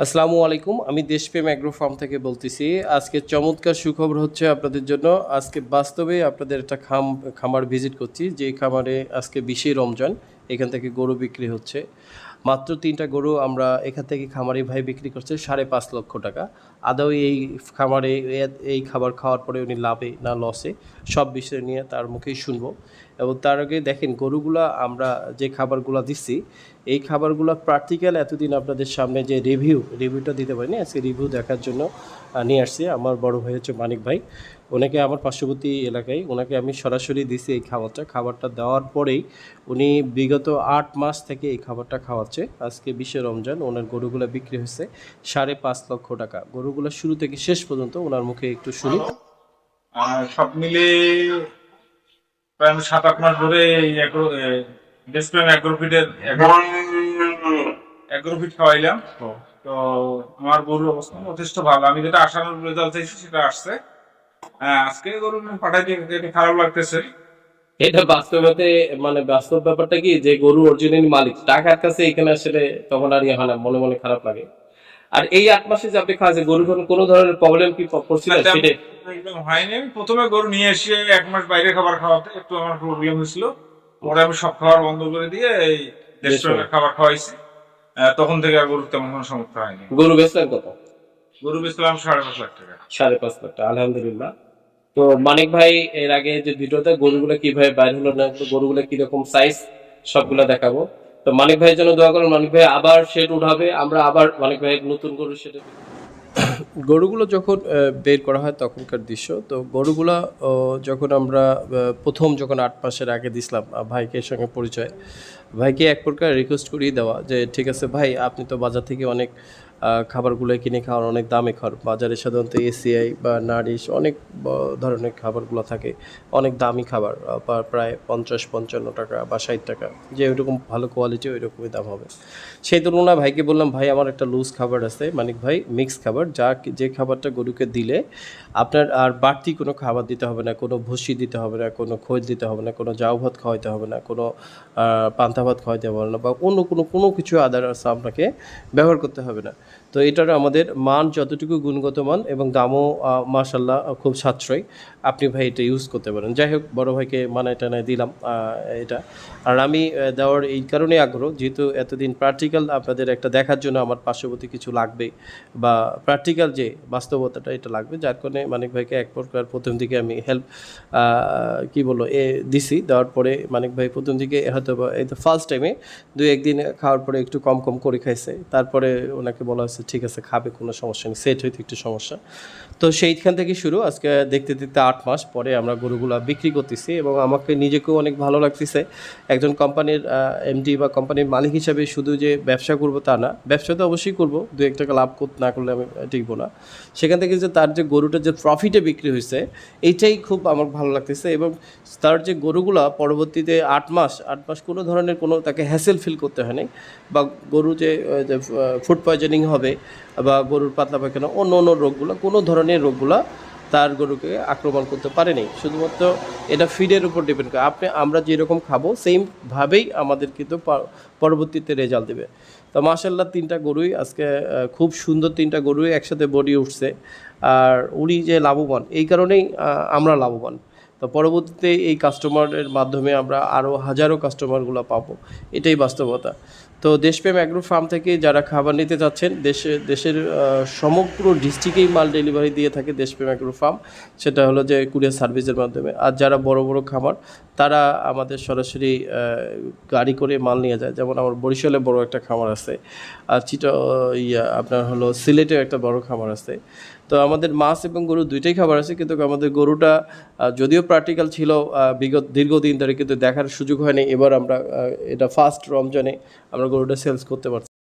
আসসালামু আলাইকুম। আমি দেশপ্রেম অ্যাগ্রো ফার্ম থেকে বলতেছি। আজকে চমৎকার সুখবর হচ্ছে আপনাদের জন্য। আজকে বাস্তবে আপনাদের একটা খামার ভিজিট করছি। যেই খামারে আজকে ২০শে রমজান। এখান থেকে গরু বিক্রি হচ্ছে। মাত্র ৩টা গরু আমরা এখান থেকে খামারি ভাই বিক্রি করছে ৫.৫ লক্ষ টাকা। আদৌ এই খামারে এই খাবার খাওয়ার পরে উনি লাভে না লসে সব বিষয় নিয়ে তার মুখেই শুনবো। এবং তার আগে দেখেন গরুগুলা আমরা যে খাবারগুলা দিচ্ছি এই খাবারগুলো প্র্যাকটিক্যাল এতদিন আপনাদের সামনে যে রিভিউটা দিতে পারিনি, আজকে রিভিউ দেখার জন্য নিয়ে আসছি। আমার বড় ভাই হচ্ছে মানিক ভাই, ওনাকে আমার পার্শ্ববর্তী এলাকায় ওনাকে আমি সরাসরি দিছি এই খাবারটা দেওয়ার পরেই উনি বিগত ৮ মাস থেকে এই খাবারটা খাওয়াচ্ছে। আজকে ২০শে রমজান ওনার গরুগুলো বিক্রি হয়েছে ৫.৫ লক্ষ টাকা। গরুগুলো শুরু থেকে শেষ পর্যন্ত ওনার মুখে একটু শুনি। সব মিলে প্রায় আমি ৭-৮ মাস ধরে এই দেশপ্রেম অ্যাগ্রোফিট খাওয়াইলাম। তো আমার গরুর অবস্থা যথেষ্ট ভালো, আমি যেটা আশানুরূপ রেজাল্ট চাইছি সেটা আসছে। হ্যাঁ, আজকে গরু পাঠাইতে একটু খারাপ লাগতেছে। এটা বাস্তবতে মানে বাস্তব ব্যাপারটা কি যে গরু অরিজিনাল মালিক টাকার কাছে এখানে আসলে তখন আর ইয়ে হয় না, মনে মনে খারাপ লাগে। আর এই ৮ মাসে যে আপনি খাওয়াছেন গরুর কোনো ধরনের প্রবলেম কি করছিলেন সেটা? একদম হয়নি। আমি প্রথমে গরু নিয়ে এসে ১ মাস বাইরে খাবার খাওয়াতে একটু আমার প্রবলেম হয়েছিল। পরে আমি সব খাবার বন্ধ করে দিয়ে এই দেশপ্রেমের খাবার খাওয়াইছি। তখন থেকে আর গরুর তেমন কোনো সমস্যা হয়নি। গরু বেচলেন কত? গরু বেচলাম ৫.৫ লাখ টাকা। ৫.৫ লাখ টাকা, আলহামদুলিল্লাহ। তো মানিক ভাই এর আগে যে ভিডিওতে গরুগুলো কিভাবে বাইর হলো না গরুগুলো কিরকম সাইজ সবগুলো দেখাবো। তো মানিক ভাইয়ের জন্য দোয়া করুন, মানিক ভাই আবার শেড উঠাবে, আমরা আবার মানিক ভাইয়ের নতুন গরু শেডে গরুগুলো যখন বের করা হয় তখনকার দৃশ্য। তো গরুগুলা যখন আমরা যখন ৮ মাসের আগে দিছিলাম ভাইকে সঙ্গে পরিচয়। ভাইকে এক প্রকার রিকোয়েস্ট করিয়ে দেওয়া যে ঠিক আছে ভাই, আপনি তো বাজার থেকে অনেক খাবারগুলো কিনে খাওয়ার অনেক দামে খাওয়ার। বাজারে সাধারণত এসিআই বা নারিশ অনেক ধরনের খাবারগুলো থাকে। অনেক দামি খাবার, প্রায় ৫০-৫৫ টাকা বা ৬০ টাকা। যে ওইরকম ভালো কোয়ালিটি ওই রকমই দাম হবে। সেই তুলনায় ভাইকে বললাম, ভাই আমার একটা লুজ খাবার আছে, মানিক ভাই মিক্স খাবার, যে খাবারটা গরুকে দিলে আপনার আর বাড়তি কোনো খাবার দিতে হবে না, কোনো ভুসি দিতে হবে না, কোনো খোল দিতে হবে না, কোনো জাউ ভাত খাওয়াইতে হবে না, কোনো পান্তা ভাত খাওয়াইতে হবে না, বা অন্য কোনো কিছু আদার্স আপনাকে ব্যবহার করতে হবে না। তো এটার আমাদের মান যতটুকু গুণগত মান এবং দামও মাশাল্লাহ খুব সাশ্রয়ী। আপনি ভাই এটা ইউজ করতে পারেন। যাই হোক, বড় ভাইকে মানায় টানায় দিলাম এটা। আর আমি দেওয়ার এই কারণেই আগ্রহ, যেহেতু এতদিন প্র্যাকটিক্যাল আপনাদের একটা দেখার জন্য আমার পার্শ্ববর্তী কিছু লাগবে, বা প্র্যাকটিক্যাল যে বাস্তবতাটা এটা লাগবে, যার কারণে মানিক ভাইকে এক প্রকার প্রথম দিকে আমি হেল্প কী বলবো দিছি। দেওয়ার পরে মানিক ভাই প্রথম দিকে হয়তো এই তো ফার্স্ট টাইমে ২-১ দিন খাওয়ার পরে একটু কম করে খাইছে। তারপরে ওনাকে বলা হয়েছে ঠিক আছে খাবে, কোনো সমস্যা নেই, সেট হইতে একটু সমস্যা। তো সেইখান থেকে শুরু, আজকে দেখতে ৮ মাস পরে আমরা গরুগুলা বিক্রি করতেছি এবং আমাকে নিজেকেও অনেক ভালো লাগতেছে। একজন কোম্পানির এমডি বা কোম্পানির মালিক হিসাবে শুধু যে ব্যবসা করব তা না, ব্যবসা তো অবশ্যই করব, ২-১ টাকা লাভ না করলে আমি টিকবো না। সেখান থেকে যে তার যে গরুটা যে প্রফিটে বিক্রি হয়েছে এইটাই খুব আমার ভালো লাগতেছে। এবং তার যে গরুগুলা পরবর্তীতে ৮ মাস কোনো ধরনের কোনো তাকে হ্যাসেল ফিল করতে হয় নাই, বা গরু যে ফুড পয়জনিং হবে বা গরুর পাতলা পায়খানা অন্য রোগগুলো, কোনো ধরনের রোগগুলা তার গরুকে আক্রমণ করতে পারেনি। শুধুমাত্র এটা ফিডের উপর ডিপেন্ড করে, আমরা যেরকম খাবো সেইমভাবেই আমাদের কিন্তু পরবর্তীতে রেজাল্ট দেবে। তো মাশাল্লাহ ৩টা গরুই আজকে খুব সুন্দর, 3টা গরুই একসাথে বডি উঠছে। আর উনি যে লাভবান এই কারণেই আমরা লাভবান। তো পরবর্তীতে এই কাস্টমারের মাধ্যমে আমরা আরও হাজারো কাস্টমারগুলো পাবো, এটাই বাস্তবতা। তো দেশপ্রেম অ্যাগ্রো ফার্ম থেকে যারা খাবার নিতে চাচ্ছেন, দেশের সমগ্র ডিস্ট্রিক্টেই মাল ডেলিভারি দিয়ে থাকে দেশপ্রেম অ্যাগ্রো ফার্ম, সেটা হলো যে কুরিয়ার সার্ভিসের মাধ্যমে। আর যারা বড় খামার তারা আমাদের সরাসরি গাড়ি করে মাল নিয়ে যায়। যেমন আমার বরিশালে বড় একটা খামার আছে, আর আপনার হলো সিলেটের একটা বড় খামার আছে। তো আমাদের মাছ এবং গরু দুইটাই খাবার আছে, কিন্তু আমাদের গরুটা যদিও প্র্যাকটিক্যাল ছিল দীর্ঘদিন ধরে, কিন্তু দেখার সুযোগ হয়নি। এবার আমরা এটা ফার্স্ট রমজানে আমরা গরুটা সেলস করতে পারছি।